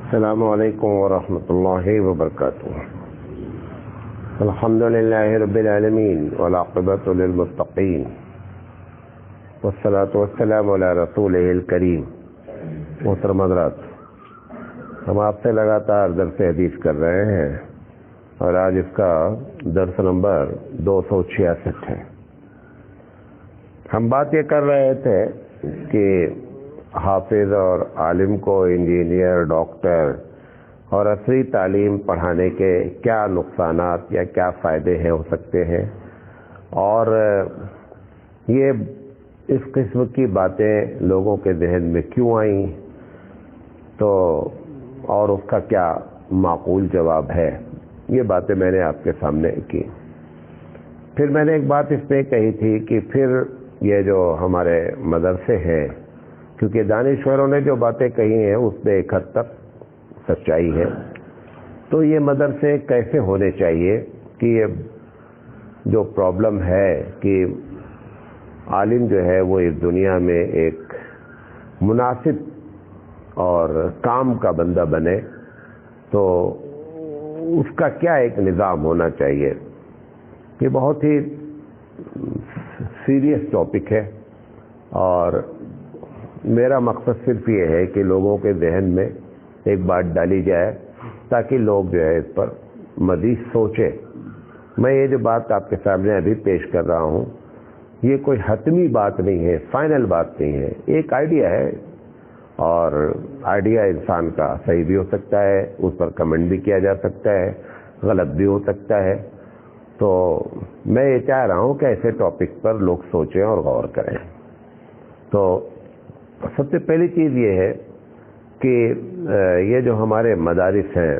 السلام علیکم ورحمۃ اللہ وبرکاتہ. الحمد للہ رب العالمین والعاقبۃ للمتقین والصلاۃ والسلام علی رسولہ الکریم. محترم حضرات، ہم آپ سے لگاتار درس حدیث کر رہے ہیں اور آج اس کا درس نمبر 266 ہے. ہم بات یہ کر رہے تھے کہ حافظ اور عالم کو انجینئر، ڈاکٹر اور عصری تعلیم پڑھانے کے کیا نقصانات یا کیا فائدے ہو سکتے ہیں، اور یہ اس قسم کی باتیں لوگوں کے ذہن میں کیوں آئیں، تو اور اس کا کیا معقول جواب ہے. یہ باتیں میں نے آپ کے سامنے کی. پھر میں نے ایک بات اس میں کہی تھی کہ پھر یہ جو ہمارے مدرسے ہیں، کیونکہ دانشوروں نے جو باتیں کہی ہیں اس میں ایک حد تک سچائی ہے، تو یہ مدرسے کیسے ہونے چاہیے کہ یہ جو پرابلم ہے کہ عالم جو ہے وہ اس دنیا میں ایک مناسب اور کام کا بندہ بنے، تو اس کا کیا ایک نظام ہونا چاہیے. یہ بہت ہی سیریس ٹاپک ہے اور میرا مقصد صرف یہ ہے کہ لوگوں کے ذہن میں ایک بات ڈالی جائے تاکہ لوگ جو ہے اس پر مزید سوچیں. میں یہ جو بات آپ کے سامنے ابھی پیش کر رہا ہوں یہ کوئی حتمی بات نہیں ہے، فائنل بات نہیں ہے، ایک آئیڈیا ہے، اور آئیڈیا انسان کا صحیح بھی ہو سکتا ہے، اس پر کمنٹ بھی کیا جا سکتا ہے، غلط بھی ہو سکتا ہے. تو میں یہ چاہ رہا ہوں کہ ایسے ٹاپک پر لوگ سوچیں اور غور کریں. تو سب سے پہلی چیز یہ ہے کہ یہ جو ہمارے مدارس ہیں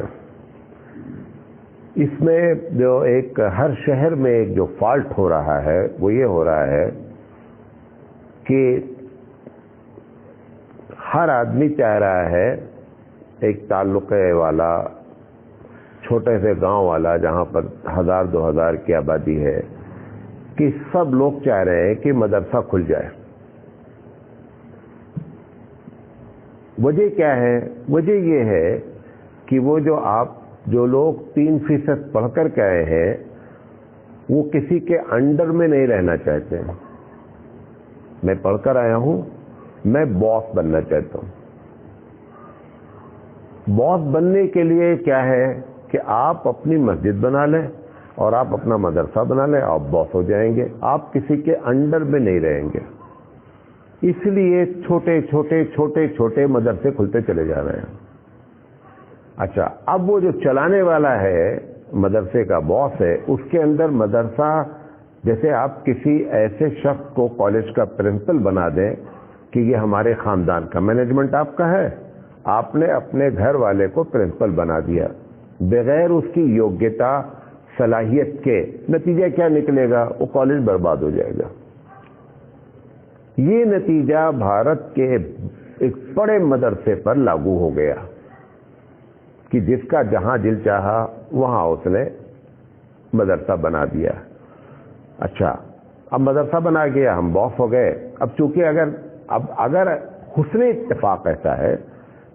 اس میں جو ایک ہر شہر میں ایک جو فالٹ ہو رہا ہے وہ یہ ہو رہا ہے کہ ہر آدمی چاہ رہا ہے، ایک تعلقے والا چھوٹے سے گاؤں والا جہاں پر 1000-2000 کی آبادی ہے، کہ سب لوگ چاہ رہے ہیں کہ مدرسہ کھل جائے. وجہ کیا ہے؟ وجہ یہ ہے کہ وہ جو لوگ 3% پڑھ کر کے آئے ہیں وہ کسی کے انڈر میں نہیں رہنا چاہتے ہیں. میں پڑھ کر آیا ہوں، میں باس بننا چاہتا ہوں. باس بننے کے لیے کیا ہے کہ آپ اپنی مسجد بنا لیں اور آپ اپنا مدرسہ بنا لیں، آپ باس ہو جائیں گے، آپ کسی کے انڈر میں نہیں رہیں گے. اس لیے چھوٹے چھوٹے مدرسے کھلتے چلے جا رہے ہیں. اچھا، اب وہ جو چلانے والا ہے مدرسے کا باس ہے، اس کے اندر مدرسہ، جیسے آپ کسی ایسے شخص کو کالج کا پرنسپل بنا دیں کہ یہ ہمارے خاندان کا مینجمنٹ آپ کا ہے، آپ نے اپنے گھر والے کو پرنسپل بنا دیا بغیر اس کی یوگیتا صلاحیت کے، نتیجہ کیا نکلے گا؟ وہ کالج برباد ہو جائے گا. یہ نتیجہ بھارت کے ایک بڑے مدرسے پر لاگو ہو گیا کہ جس کا جہاں دل چاہا وہاں اس نے مدرسہ بنا دیا. اچھا، اب مدرسہ بنا گیا، ہم باس ہو گئے. اب چونکہ اگر حسن اتفاق ایسا ہے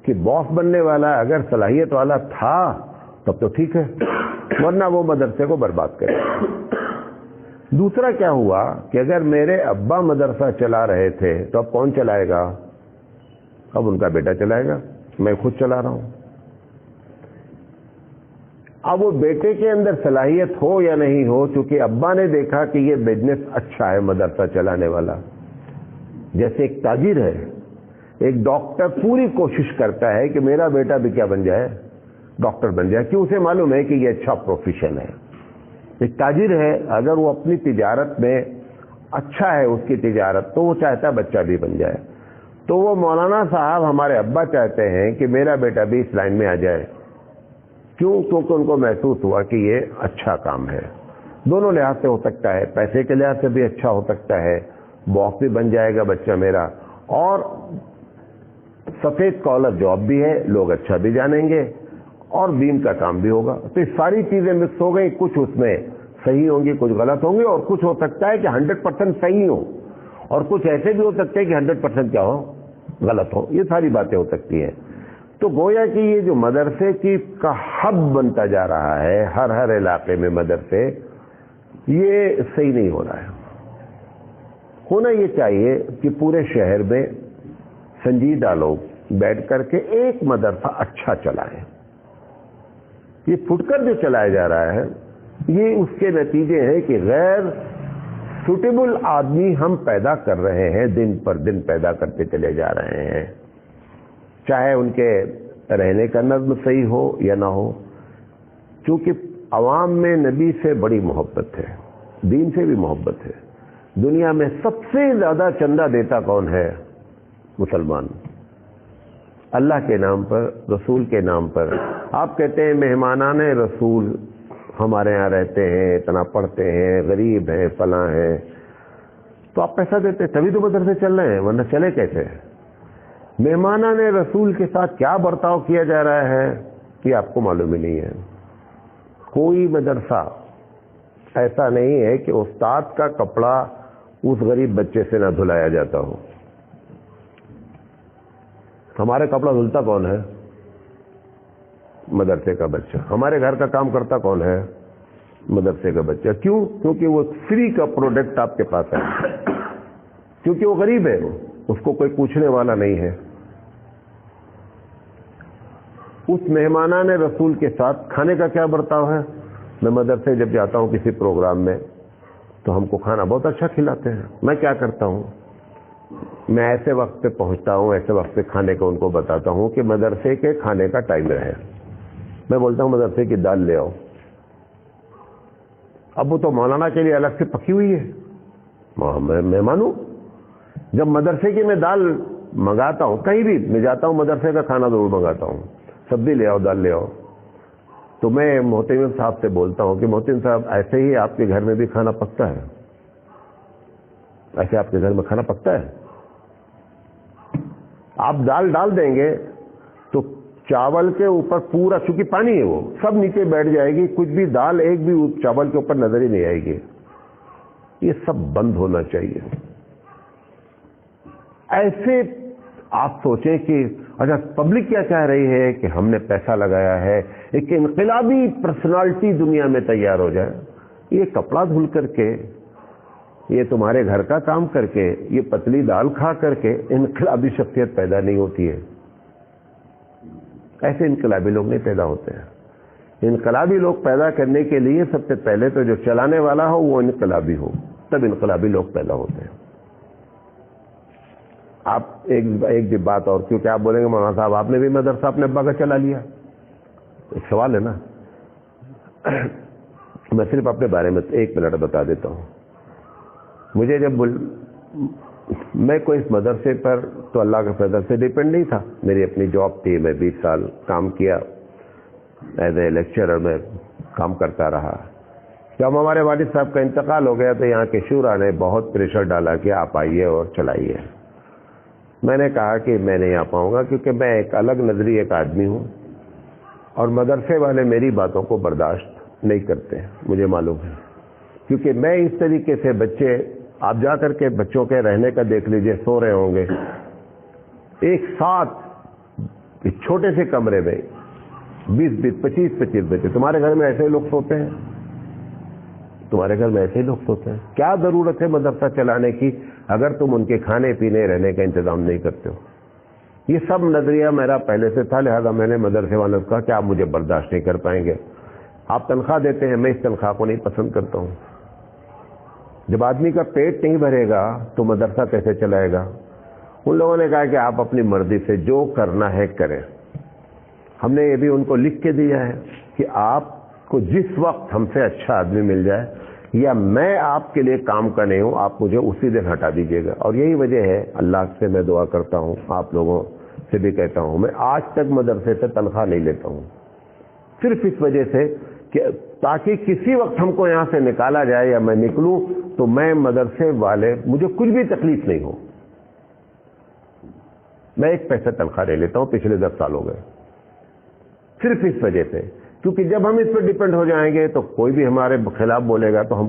کہ باس بننے والا اگر صلاحیت والا تھا تب تو ٹھیک ہے، ورنہ وہ مدرسے کو برباد کرے. دوسرا کیا ہوا کہ اگر میرے ابا مدرسہ چلا رہے تھے تو اب کون چلائے گا؟ اب ان کا بیٹا چلائے گا، میں خود چلا رہا ہوں. اب وہ بیٹے کے اندر صلاحیت ہو یا نہیں ہو، چونکہ ابا نے دیکھا کہ یہ بزنس اچھا ہے مدرسہ چلانے والا. جیسے ایک تاجر ہے، ایک ڈاکٹر پوری کوشش کرتا ہے کہ میرا بیٹا بھی کیا بن جائے؟ ڈاکٹر بن جائے، کیوں؟ اسے معلوم ہے کہ یہ اچھا پروفیشن ہے. ایک تاجر ہے، اگر وہ اپنی تجارت میں اچھا ہے اس کی تجارت، تو وہ چاہتا ہے بچہ بھی بن جائے. تو وہ مولانا صاحب ہمارے ابا چاہتے ہیں کہ میرا بیٹا بھی اس لائن میں آ جائے. کیوں؟ کیونکہ ان کو محسوس ہوا کہ یہ اچھا کام ہے. دونوں لحاظ سے ہو سکتا ہے، پیسے کے لحاظ سے بھی اچھا ہو سکتا ہے، باس بھی بن جائے گا بچہ میرا، اور سفید کالر جاب بھی ہے، لوگ اچھا بھی جانیں گے، اور دین کا کام بھی ہوگا. تو یہ ساری چیزیں مکس ہو گئی. کچھ اس میں صحیح ہوں گی، کچھ غلط ہوں گی، اور کچھ ہو سکتا ہے کہ 100% صحیح ہو، اور کچھ ایسے بھی ہو سکتے ہیں کہ 100% کیا ہو؟ غلط ہو. یہ ساری باتیں ہو سکتی ہیں. تو گویا کہ یہ جو مدرسے کا ہب بنتا جا رہا ہے، ہر علاقے میں مدرسے، یہ صحیح نہیں ہو رہا ہے. ہونا یہ چاہیے کہ پورے شہر میں سنجیدہ لوگ بیٹھ کر کے ایک مدرسہ اچھا چلائیں. یہ پھٹ کر جو چلایا جا رہا ہے، یہ اس کے نتیجے ہیں کہ غیر سوٹیبل آدمی ہم پیدا کر رہے ہیں، دن پر دن پیدا کرتے چلے جا رہے ہیں، چاہے ان کے رہنے کا نظم صحیح ہو یا نہ ہو. چونکہ عوام میں نبی سے بڑی محبت ہے، دین سے بھی محبت ہے. دنیا میں سب سے زیادہ چندہ دیتا کون ہے؟ مسلمان. اللہ کے نام پر، رسول کے نام پر. آپ کہتے ہیں مہمانان رسول ہمارے یہاں رہتے ہیں، اتنا پڑھتے ہیں، غریب ہیں، فلاں ہیں، تو آپ پیسہ دیتے تبھی تو مدرسے چل رہے ہیں، ورنہ چلے کیسے؟ مہمانان رسول کے ساتھ کیا برتاؤ کیا جا رہا ہے یہ آپ کو معلوم ہی نہیں ہے. کوئی مدرسہ ایسا نہیں ہے کہ استاد کا کپڑا اس غریب بچے سے نہ دھلایا جاتا ہو. ہمارے کپڑا دھلتا کون ہے؟ مدرسے کا بچہ. ہمارے گھر کا کام کرتا کون ہے؟ مدرسے کا بچہ. کیوں؟ کیونکہ وہ فری کا پروڈکٹ آپ کے پاس ہے، کیونکہ وہ غریب ہے، اس کو کوئی پوچھنے والا نہیں ہے. اس مہمانان رسول کے ساتھ کھانے کا کیا برتاؤ ہے؟ میں مدرسے جب جاتا ہوں کسی پروگرام میں تو ہم کو کھانا بہت اچھا کھلاتے ہیں. میں کیا کرتا ہوں، میں ایسے وقت پہ پہنچتا ہوں، ایسے وقت پہ کھانے کو ان کو بتاتا ہوں کہ مدرسے کے کھانے کا ٹائم ہے. میں بولتا ہوں مدرسے کی دال لے آؤ. اب وہ تو مولانا کے لیے الگ سے پکی ہوئی ہے، میں مانوں. جب مدرسے کی میں دال منگاتا ہوں، کہیں بھی میں جاتا ہوں مدرسے کا کھانا ضرور منگاتا ہوں، سبزی لے آؤ، دال لے آؤ، تو میں محتمم صاحب سے بولتا ہوں کہ محتمم صاحب ایسے ہی آپ کے گھر میں بھی کھانا پکتا ہے؟ ایسے آپ کے گھر میں کھانا پکتا ہے؟ آپ دال ڈال دیں گے تو چاول کے اوپر پورا، چونکہ پانی ہے، وہ سب نیچے بیٹھ جائے گی، کچھ بھی دال ایک بھی چاول کے اوپر نظر ہی نہیں آئے گی. یہ سب بند ہونا چاہیے. ایسے آپ سوچیں کہ اچھا پبلک کیا چاہ رہی ہے کہ ہم نے پیسہ لگایا ہے، ایک انقلابی پرسنالٹی دنیا میں تیار ہو جائے. یہ کپڑا دھل کر کے، یہ تمہارے گھر کا کام کر کے، یہ پتلی دال کھا کر کے انقلابی شخصیت پیدا نہیں ہوتی ہے. ایسے انقلابی لوگ نہیں پیدا ہوتے ہیں. انقلابی لوگ پیدا کرنے کے لیے سب سے پہلے تو جو چلانے والا ہو وہ انقلابی ہو، تب انقلابی لوگ پیدا ہوتے ہیں. آپ ایک بات اور، کیونکہ آپ بولیں گے مولانا صاحب آپ نے بھی مدرسہ اپنے ابا کا چلا لیا. ایک سوال ہے نا. میں صرف اپنے بارے میں 1 منٹ بتا دیتا ہوں. مجھے جب میں کوئی اس مدرسے پر تو اللہ کے فضل سے ڈیپینڈ نہیں تھا. میری اپنی جاب تھی، میں 20 سال کام کیا ایز اے لیکچرر، میں کام کرتا رہا. جب ہمارے والد صاحب کا انتقال ہو گیا تو یہاں کے شورا نے بہت پریشر ڈالا کہ آپ آئیے اور چلائیے. میں نے کہا کہ میں نہیں آ پاؤں گا، کیونکہ میں ایک الگ نظریے کا آدمی ہوں اور مدرسے والے میری باتوں کو برداشت نہیں کرتے، مجھے معلوم ہے. کیونکہ میں اس طریقے سے بچے، آپ جا کر کے بچوں کے رہنے کا دیکھ لیجئے، سو رہے ہوں گے ایک ساتھ چھوٹے سے کمرے میں 20 25 بچے. تمہارے گھر میں ایسے لوگ سوتے ہیں؟ تمہارے گھر میں ایسے لوگ سوتے ہیں؟ کیا ضرورت ہے مدرسہ چلانے کی اگر تم ان کے کھانے پینے رہنے کا انتظام نہیں کرتے ہو؟ یہ سب نظریہ میرا پہلے سے تھا، لہذا میں نے مدرسے والوں کو کہا کہ آپ مجھے برداشت نہیں کر پائیں گے. آپ تنخواہ دیتے ہیں، میں اس تنخواہ کو نہیں پسند کرتا ہوں. جب آدمی کا پیٹ نہیں بھرے گا تو مدرسہ کیسے چلائے گا؟ ان لوگوں نے کہا کہ آپ اپنی مرضی سے جو کرنا ہے کریں. ہم نے یہ بھی ان کو لکھ کے دیا ہے کہ آپ کو جس وقت ہم سے اچھا آدمی مل جائے یا میں آپ کے لیے کام کا نہیں ہوں، آپ مجھے اسی دن ہٹا دیجیے گا. اور یہی وجہ ہے اللہ سے میں دعا کرتا ہوں، آپ لوگوں سے بھی کہتا ہوں، میں آج تک مدرسے سے تنخواہ نہیں لیتا ہوں، صرف اس وجہ سے کہ تاکہ کسی وقت ہم کو یہاں سے نکالا جائے یا میں نکلوں تو میں مدرسے والے مجھے کچھ بھی تکلیف نہیں ہو. میں 1 پیسہ تنخواہ لے لیتا ہوں، پچھلے 10 سال ہو گئے، صرف اس وجہ سے. کیونکہ جب ہم اس پر ڈیپینڈ ہو جائیں گے تو کوئی بھی ہمارے خلاف بولے گا تو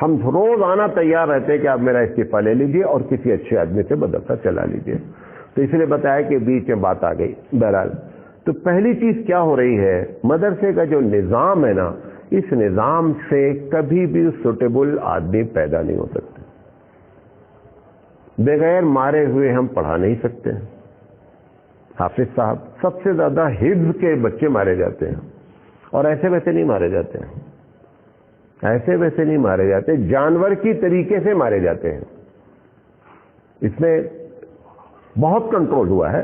ہم روز آنا تیار رہتے ہیں کہ آپ میرا استعفیٰ لے لیجئے اور کسی اچھے آدمی سے مدرسہ چلا لیجئے. تو اس لیے بتایا کہ بیچ میں بات آ گئی. بہرحال تو پہلی چیز کیا ہو رہی ہے، مدرسے کا جو نظام ہے نا، اس نظام سے کبھی بھی سوٹیبل آدمی پیدا نہیں ہو سکتے. بغیر مارے ہوئے ہم پڑھا نہیں سکتے. حافظ صاحب، سب سے زیادہ حفظ کے بچے مارے جاتے ہیں، اور ایسے ویسے نہیں مارے جاتے ہیں، ایسے ویسے نہیں مارے جاتے، جانور کی طریقے سے مارے جاتے ہیں. اس میں بہت کنٹرول ہوا ہے.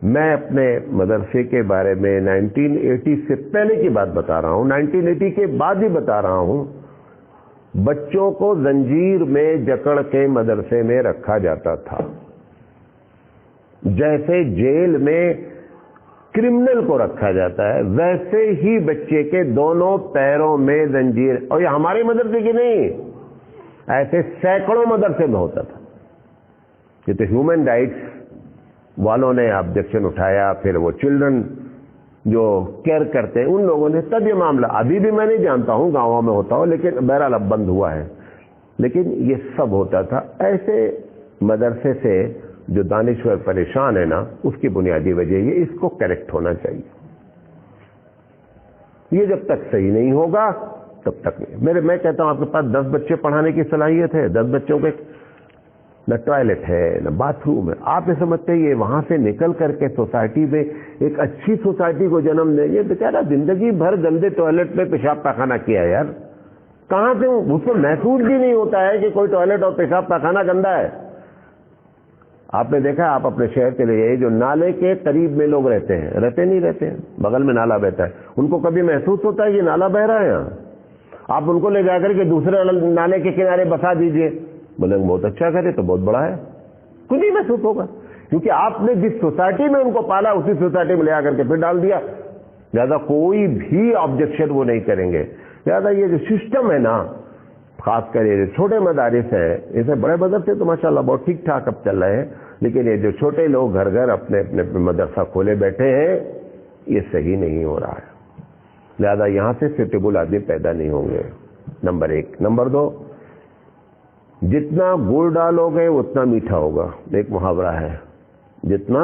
میں اپنے مدرسے کے بارے میں 1980 سے پہلے کی بات بتا رہا ہوں، 1980 کے بعد بھی بتا رہا ہوں. بچوں کو زنجیر میں جکڑ کے مدرسے میں رکھا جاتا تھا، جیسے جیل میں کرمنل کو رکھا جاتا ہے ویسے ہی بچے کے دونوں پیروں میں زنجیر. اور یہ ہمارے مدرسے کی نہیں، ایسے سینکڑوں مدرسے میں ہوتا تھا. یہ تو ہیومن رائٹس والوں نے آبجیکشن اٹھایا، پھر وہ چلڈرن جو کیئر کرتے ہیں ان لوگوں نے، تب یہ معاملہ، ابھی بھی میں نہیں جانتا ہوں گاؤں میں ہوتا ہو، لیکن بہرحال اب بند ہوا ہے. لیکن یہ سب ہوتا تھا. ایسے مدرسے سے جو دانشور پریشان ہے نا، اس کی بنیادی وجہ یہ، اس کو کریکٹ ہونا چاہیے. یہ جب تک صحیح نہیں ہوگا تب تک نہیں. میں کہتا ہوں آپ کے پاس 10 بچے پڑھانے کی صلاحیت ہے، 10 بچوں کے نہ ٹوائلٹ ہے نہ باتھ روم ہے، آپ یہ سمجھتے ہیں یہ وہاں سے نکل کر کے سوسائٹی میں ایک اچھی سوسائٹی کو جنم دیں گے؟ بیچارہ زندگی بھر گندے ٹوائلٹ میں پیشاب پاخانہ کیا یار، کہاں سے اس کو محسوس بھی نہیں ہوتا ہے کہ کوئی ٹوائلٹ اور پیشاب پاخانہ گندا ہے. آپ نے دیکھا، آپ اپنے شہر کے لیے جو نالے کے قریب میں لوگ رہتے ہیں، نہیں رہتے ہیں، بغل میں نالا بہتا ہے، ان کو کبھی محسوس ہوتا ہے یہ نالا بہ رہا ہے یہاں؟ آپ ان کو لے جا کر کے دوسرے نالے کے کنارے بسا دیجئے، بولیں گے بہت اچھا کرے تو بہت بڑا ہے. کچھ نہیں محسوس ہوگا، کیونکہ آپ نے جس سوسائٹی میں ان کو پالا اسی سوسائٹی میں لے آ کر کے پھر ڈال دیا. لہٰذا کوئی بھی آبجیکشن وہ نہیں کریں گے. لہٰذا یہ جو سسٹم ہے نا، خاص کر یہ جو چھوٹے مدارس ہیں، اسے بڑے مدرسے تو ماشاءاللہ بہت ٹھیک ٹھاک اب چل رہے ہیں، لیکن یہ جو چھوٹے لوگ گھر گھر اپنے اپنے مدرسہ کھولے بیٹھے ہیں، یہ صحیح نہیں ہو رہا ہے. لہذا یہاں سے سوٹیبل آدمی پیدا نہیں ہوں گے، نمبر 1. نمبر 2، جتنا گڑ ڈالو گے اتنا میٹھا ہوگا. ایک محاورہ ہے، جتنا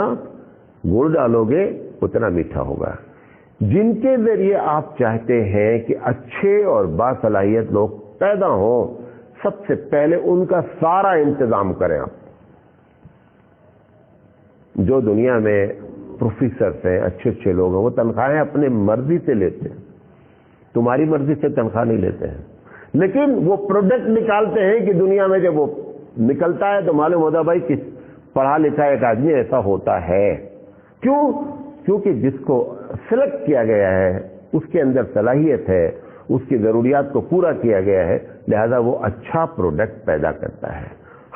گڑ ڈالو گے اتنا میٹھا ہوگا. جن کے ذریعے آپ چاہتے ہیں کہ اچھے اور باصلاحیت لوگ پیدا ہوں، سب سے پہلے ان کا سارا انتظام کریں. آپ جو دنیا میں پروفیسرز ہیں، اچھے اچھے لوگ ہیں، وہ تنخواہیں اپنے مرضی سے لیتے ہیں، تمہاری مرضی سے تنخواہ نہیں لیتے ہیں. لیکن وہ پروڈکٹ نکالتے ہیں کہ دنیا میں جب وہ نکلتا ہے تو معلوم ہوتا ہے بھائی کس پڑھا لکھا ایک آدمی ایسا ہوتا ہے. کیوں؟ کیونکہ جس کو سلیکٹ کیا گیا ہے اس کے اندر صلاحیت ہے، اس کی ضروریات کو پورا کیا گیا ہے، لہذا وہ اچھا پروڈکٹ پیدا کرتا ہے.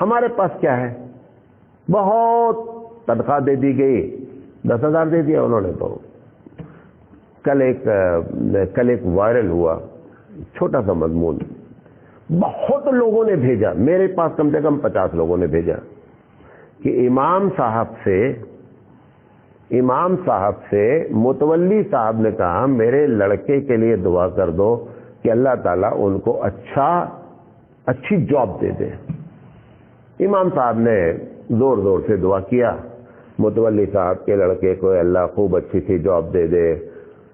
ہمارے پاس کیا ہے؟ بہت تنخواہ دے دی گئی، 10,000 دے دیا انہوں نے. تو کل ایک وائرل ہوا چھوٹا سا مضمون، بہت لوگوں نے بھیجا، میرے پاس کم سے کم 50 لوگوں نے بھیجا کہ امام صاحب سے متولی صاحب نے کہا میرے لڑکے کے لیے دعا کر دو کہ اللہ تعالیٰ ان کو اچھی جاب دے دے. امام صاحب نے زور زور سے دعا کیا متولی صاحب کے لڑکے کو اللہ خوب اچھی سی جاب دے دے.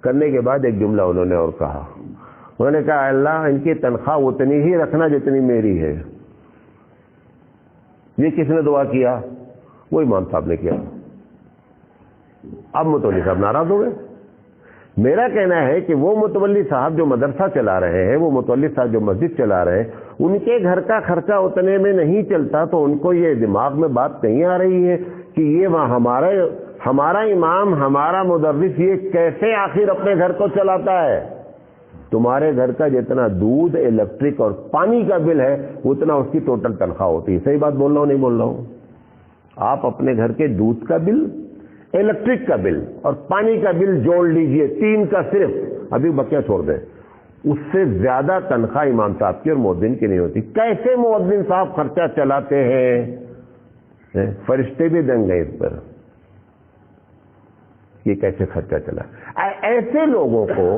کرنے کے بعد ایک جملہ انہوں نے اور کہا، انہوں نے کہا اللہ ان کی تنخواہ اتنی ہی رکھنا جتنی میری ہے. یہ کس نے دعا کیا؟ وہ امام صاحب نے کیا. اب متولی صاحب ناراض ہو گئے. میرا کہنا ہے کہ وہ متولی صاحب جو مدرسہ چلا رہے ہیں، وہ متولی صاحب جو مسجد چلا رہے ہیں، ان کے گھر کا خرچہ اتنے میں نہیں چلتا، تو ان کو یہ دماغ میں بات نہیں آ رہی ہے کہ یہ ہمارا امام، ہمارا مدرس یہ کیسے آخر اپنے گھر کو چلاتا ہے. تمہارے گھر کا جتنا دودھ، الیکٹرک اور پانی کا بل ہے اتنا اس کی ٹوٹل تنخواہ ہوتی ہے. صحیح بات بول رہا ہوں نہیں بول رہا ہوں؟ آپ اپنے گھر کے دودھ کا بل، الیکٹرک کا بل اور پانی کا بل جوڑ لیجئے، 3 کا صرف، ابھی بقیہ چھوڑ دیں، اس سے زیادہ تنخواہ امام صاحب کی اور مؤذن کی نہیں ہوتی. کیسے مؤذن صاحب خرچہ چلاتے ہیں؟ فرشتے بھی دنگ گئے اس پر، یہ کیسے خرچہ چلا. ایسے لوگوں کو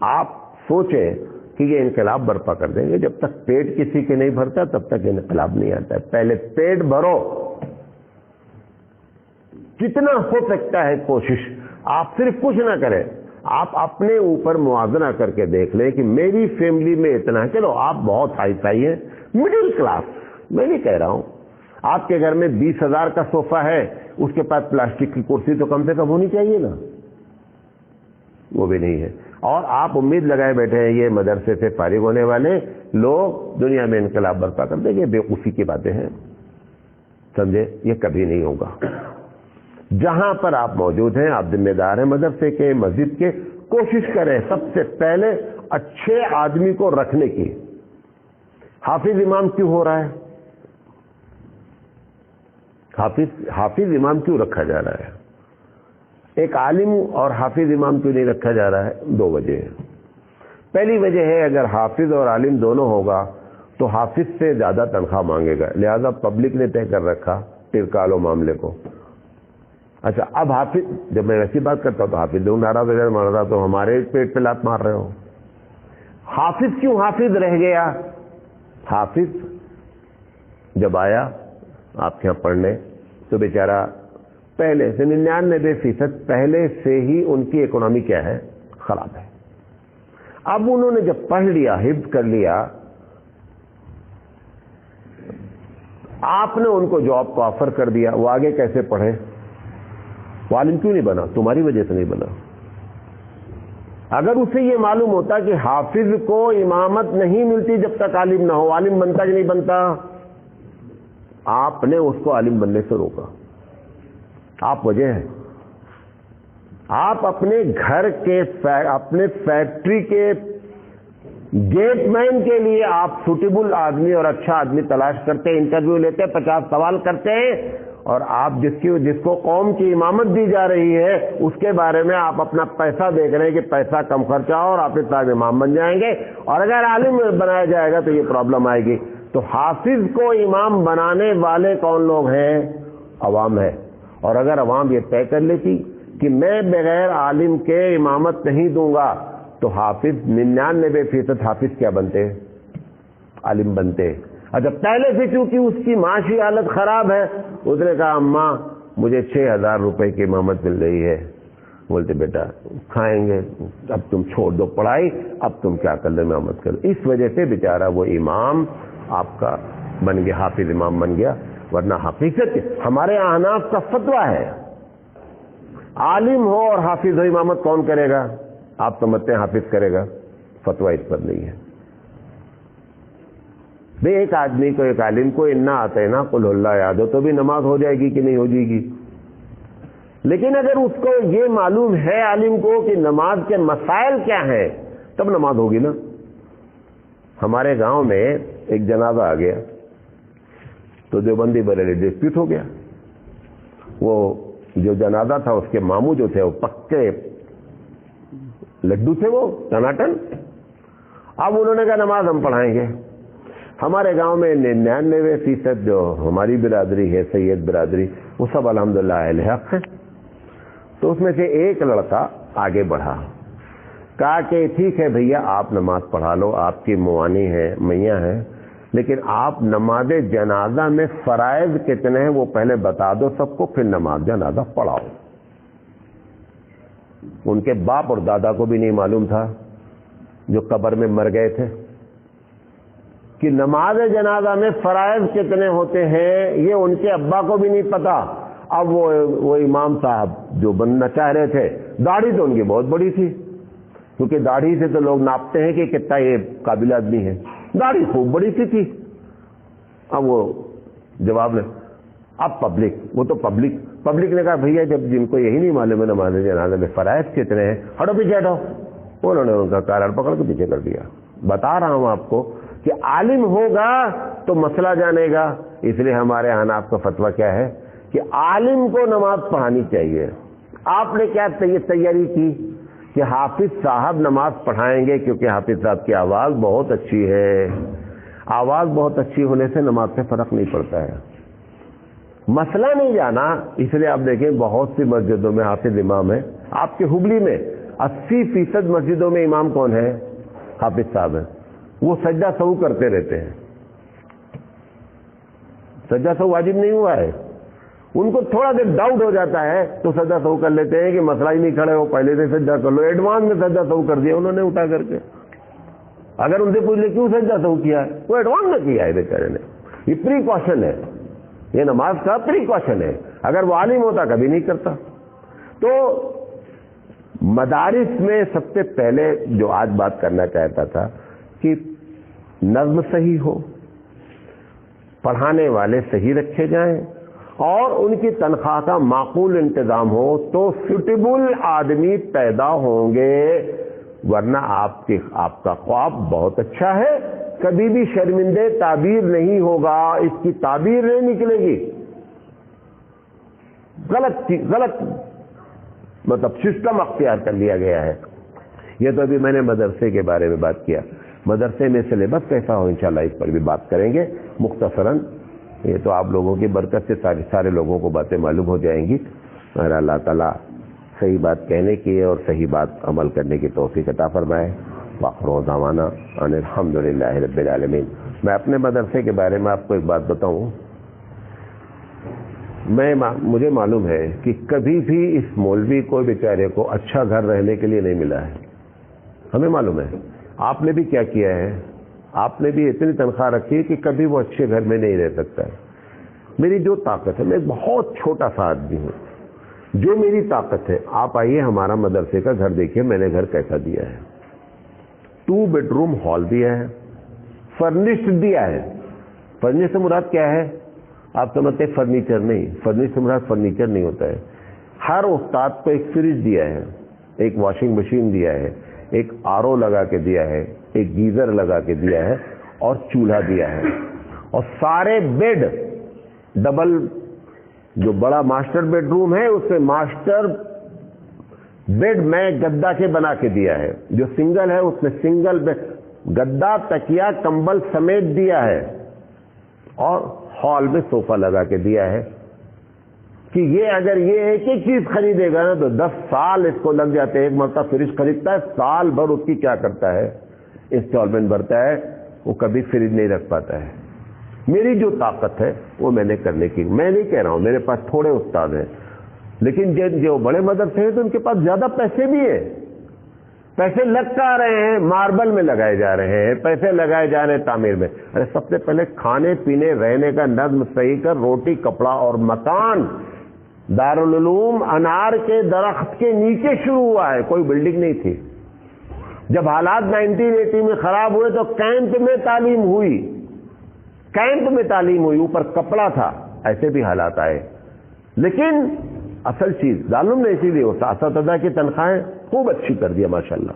آپ سوچیں کہ یہ انقلاب برپا کر دیں گے. جب تک پیٹ کسی کے نہیں بھرتا تب تک انقلاب نہیں آتا ہے. پہلے پیٹ بھرو، جتنا ہو سکتا ہے کوشش آپ صرف کچھ نہ کریں, آپ اپنے اوپر موازنہ کر کے دیکھ لیں کہ میری فیملی میں اتنا ہے. چلو آپ بہت ہائی فائی ہیں, مڈل کلاس, میں نہیں کہہ رہا ہوں. آپ کے گھر میں 20,000 کا صوفہ ہے, اس کے پاس پلاسٹک کی کرسی تو کم سے کم ہونی چاہیے نا, وہ بھی نہیں ہے. اور آپ امید لگائے بیٹھے ہیں یہ مدرسے سے فارغ ہونے والے لوگ دنیا میں انقلاب برپا کر دیں گے. بیوقوفی کی باتیں ہیں, سمجھے, یہ کبھی نہیں ہوگا. جہاں پر آپ موجود ہیں, آپ ذمہ دار ہیں مدرسے کے, مسجد کے, کوشش کریں سب سے پہلے اچھے آدمی کو رکھنے کی. حافظ امام کیوں ہو رہا ہے؟ حافظ امام کیوں رکھا جا رہا ہے؟ ایک عالم اور حافظ امام کیوں نہیں رکھا جا رہا ہے؟ 2 وجہ ہیں. پہلی وجہ ہے اگر حافظ اور عالم دونوں ہوگا تو حافظ سے زیادہ تنخواہ مانگے گا, لہذا پبلک نے طے کر رکھا ٹرکالو معاملے کو. اچھا, اب حافظ, جب میں ویسی بات کرتا ہوں تو حافظ لوگ ناراض وغیرہ مار رہا, تو ہمارے پیٹ پہ لات مار رہے ہو. حافظ کیوں حافظ رہ گیا؟ حافظ جب آیا آپ کے یہاں پڑھنے تو بیچارہ پہلے سے 99% پہلے سے ہی ان کی اکنامی کیا ہے, خراب ہے. اب انہوں نے جب پڑھ لیا, حفظ کر لیا, آپ نے ان کو جاب کو آفر کر دیا, وہ آگے کیسے پڑھے؟ وہ عالم کیوں نہیں بنا؟ تمہاری وجہ سے نہیں بنا. اگر اسے یہ معلوم ہوتا کہ حافظ کو امامت نہیں ملتی جب تک عالم نہ ہو, عالم بنتا کہ نہیں بنتا؟ آپ نے اس کو عالم بننے سے روکا. آپ وجہ ہے. آپ اپنے گھر کے, اپنے فیکٹری کے گیٹ مین کے لیے آپ سوٹیبل آدمی اور اچھا آدمی تلاش کرتے, انٹرویو لیتے, 50 سوال کرتے ہیں, اور آپ جس کو قوم کی امامت دی جا رہی ہے اس کے بارے میں آپ اپنا پیسہ دیکھ رہے ہیں کہ پیسہ کم خرچہ ہو اور آپ صاحب امام بن جائیں گے, اور اگر عالم بنایا جائے گا تو یہ پرابلم آئے گی. تو حافظ کو امام بنانے والے کون لوگ ہیں؟ عوام ہے. اور اگر عوام یہ طے کر لیتی کہ میں بغیر عالم کے امامت نہیں دوں گا, تو حافظ 99% حافظ کیا بنتے؟ عالم بنتے. اچھا, پہلے سے چونکہ اس کی معاشی حالت خراب ہے, اس نے کہا اماں مجھے 6,000 روپے کی امامت مل رہی ہے. بولتے بیٹا کھائیں گے, اب تم چھوڑ دو پڑھائی, اب تم کیا کر لو, امامت کرو. اس وجہ سے بیچارہ وہ امام آپ کا بن گیا, حافظ امام بن گیا. ورنہ حقیقت ہمارے احناف کا فتویٰ ہے, عالم ہو اور حافظ ہو, امامت کون کرے گا؟ آپ سمجھتے ہیں حافظ کرے گا؟ فتویٰ اس پر نہیں ہے. بھئی ایک آدمی کو, ایک عالم کو انا آتا ہے نا قل اللہ یاد ہو تو بھی نماز ہو جائے گی کہ نہیں ہو جائے گی. لیکن اگر اس کو یہ معلوم ہے عالم کو کہ نماز کے مسائل کیا ہیں, تب نماز ہوگی نا. ہمارے گاؤں میں ایک جنازہ آ گیا تو دیوبندی بریلی ڈسپیوٹ ہو گیا. وہ جو جنازہ تھا اس کے ماموں جو تھے وہ پکے لڈو تھے, وہ ٹناٹن. اب انہوں نے کہا نماز ہم پڑھائیں گے. ہمارے گاؤں میں 99% جو ہماری برادری ہے, سید برادری, وہ سب الحمدللہ اہل حق ہیں. تو اس میں سے ایک لڑکا آگے بڑھا, کہا کہ ٹھیک ہے بھیا آپ نماز پڑھا لو, آپ کی موانی ہیں, میاں ہیں, لیکن آپ نماز جنازہ میں فرائض کتنے ہیں وہ پہلے بتا دو سب کو, پھر نماز جنازہ پڑھاؤ. ان کے باپ اور دادا کو بھی نہیں معلوم تھا جو قبر میں مر گئے تھے کہ نماز جنازہ میں فرائض کتنے ہوتے ہیں, یہ ان کے ابا کو بھی نہیں پتا. اب وہ امام صاحب جو بننا چاہ رہے تھے, داڑھی تو ان کی بہت بڑی تھی, کیونکہ داڑھی سے تو لوگ ناپتے ہیں کہ کتنا یہ قابل آدمی ہے, داڑھی خوب بڑی سی تھی. اب وہ جواب لے, اب وہ تو پبلک نے کہا بھیا جب جن کو یہی نہیں معلوم ہے نماز جنازہ میں فرائض کتنے ہیں, ہٹو پیچھے ہٹو. انہوں نے ان کا کالر پکڑ کے پیچھے کر دیا. بتا رہا ہوں آپ کو کہ عالم ہوگا تو مسئلہ جانے گا. اس لیے ہمارے احناف کا فتویٰ کیا ہے کہ عالم کو نماز پڑھانی چاہیے. آپ نے کیا تیاری کی کہ حافظ صاحب نماز پڑھائیں گے, کیونکہ حافظ صاحب کی آواز بہت اچھی ہے. آواز بہت اچھی ہونے سے نماز سے فرق نہیں پڑتا ہے. مسئلہ نہیں جانا. اس لیے آپ دیکھیں بہت سی مسجدوں میں حافظ امام ہے. آپ کے ہبلی میں 80% مسجدوں میں امام کون ہے؟ حافظ صاحب ہیں. وہ سجدہ سہو کرتے رہتے ہیں. سجدہ سہو واجب نہیں ہوا ہے, ان کو تھوڑا دیر ڈاؤٹ ہو جاتا ہے تو سجدہ سہو کر لیتے ہیں کہ مسئلہ ہی نہیں کھڑے ہو، پہلے سے سجدہ کر لو. ایڈوانس میں سجدہ سہو کر دیا انہوں نے اٹھا کر کے. اگر ان سے پوچھ لے کیوں سجدہ سہو کیا ہے، وہ ایڈوانس میں کیا ہے بیچارے نے. یہ پریکاشن ہے، یہ نماز کا پریکاشن ہے. اگر وہ عالم ہوتا کبھی نہیں کرتا. تو مدارس میں سب سے پہلے جو آج بات کرنا چاہتا تھا کہ نظم صحیح ہو، پڑھانے والے صحیح رکھے جائیں اور ان کی تنخواہ کا معقول انتظام ہو تو سوٹیبل آدمی پیدا ہوں گے. ورنہ آپ کا خواب بہت اچھا ہے، کبھی بھی شرمندے تعبیر نہیں ہوگا، اس کی تعبیر نہیں نکلے گی. غلط مطلب سسٹم اختیار کر لیا گیا ہے. یہ تو ابھی میں نے مدرسے کے بارے میں بات کیا. مدرسے میں سلیبس کیسا ہو انشاءاللہ اس پر بھی بات کریں گے مختصراً. یہ تو آپ لوگوں کی برکت سے سارے لوگوں کو باتیں معلوم ہو جائیں گی. اور اللہ تعالیٰ صحیح بات کہنے کی اور صحیح بات عمل کرنے کی توفیق عطا فرمائے. وآخر دعوانا ان الحمدللہ رب العالمین. میں اپنے مدرسے کے بارے میں آپ کو ایک بات بتاؤں. مجھے معلوم ہے کہ کبھی بھی اس مولوی کو بیچارے کو اچھا گھر رہنے کے لیے نہیں ملا ہے. ہمیں معلوم ہے. آپ نے بھی کیا کیا ہے، آپ نے بھی اتنی تنخواہ رکھی ہے کہ کبھی وہ اچھے گھر میں نہیں رہ سکتا ہے. میری جو طاقت ہے، میں ایک بہت چھوٹا سا آدمی ہوں، جو میری طاقت ہے آپ آئیے ہمارا مدرسے کا گھر دیکھیے میں نے گھر کیسا دیا ہے. 2 بیڈروم ہال دیا ہے، فرنشڈ دیا ہے. فرنش سے مراد کیا ہے؟ آپ سمجھتے ہیں فرنیچر نہیں، فرنش سے مراد فرنیچر نہیں ہوتا ہے. ہر استاد کو ایک فریج دیا ہے، ایک واشنگ مشین دیا ہے، ایک RO لگا کے دیا ہے، ایک گیزر لگا کے دیا ہے اور چولہا دیا ہے. اور سارے بیڈ ڈبل، جو بڑا ماسٹر بیڈ روم ہے اس میں ماسٹر بیڈ میں گدا کے بنا کے دیا ہے. جو سنگل ہے اس میں سنگل بیڈ گدا تکیا کمبل سمیت دیا ہے. اور ہال میں صوفہ لگا کے دیا ہے کہ یہ اگر یہ ایک ایک چیز خریدے گا نا تو 10 سال اس کو لگ جاتے ہیں. ایک مرتبہ فریج خریدتا ہے، سال بھر اس کی کیا کرتا ہے، انسٹالمنٹ بھرتا ہے، وہ کبھی فریج نہیں رکھ پاتا ہے. میری جو طاقت ہے وہ میں نے کرنے کی. میں نہیں کہہ رہا ہوں میرے پاس تھوڑے استاد ہیں، لیکن جو بڑے مدرسے ہیں تو ان کے پاس زیادہ پیسے بھی ہیں. پیسے لگ کر آ رہے ہیں، ماربل میں لگائے جا رہے ہیں، پیسے لگائے جا رہے ہیں تعمیر میں. ارے سب سے پہلے کھانے پینے رہنے کا نظم صحیح کر. روٹی کپڑا اور مکان. دارالعلوم انار کے درخت کے نیچے شروع ہوا ہے، کوئی بلڈنگ نہیں تھی. جب حالات 1980 میں خراب ہوئے تو کیمپ میں تعلیم ہوئی، کیمپ میں تعلیم ہوئی، اوپر کپڑا تھا. ایسے بھی حالات آئے. لیکن اصل چیز دارالعلوم نے اسی لیے اساتذہ کی تنخواہیں خوب اچھی کر دیا ماشاءاللہ.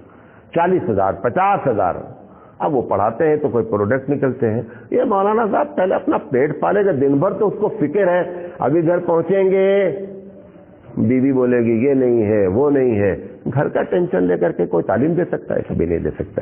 40,000 50,000. اب وہ پڑھاتے ہیں تو کوئی پروڈکٹ نکلتے ہیں. یہ مولانا صاحب پہلے اپنا پیٹ پالے گا، دن بھر تو اس کو فکر ہے. ابھی گھر پہنچیں گے بیوی بولے گی یہ نہیں ہے وہ نہیں ہے. گھر کا ٹینشن لے کر کے کوئی تعلیم دے سکتا ہے؟ کبھی نہیں دے سکتا ہے.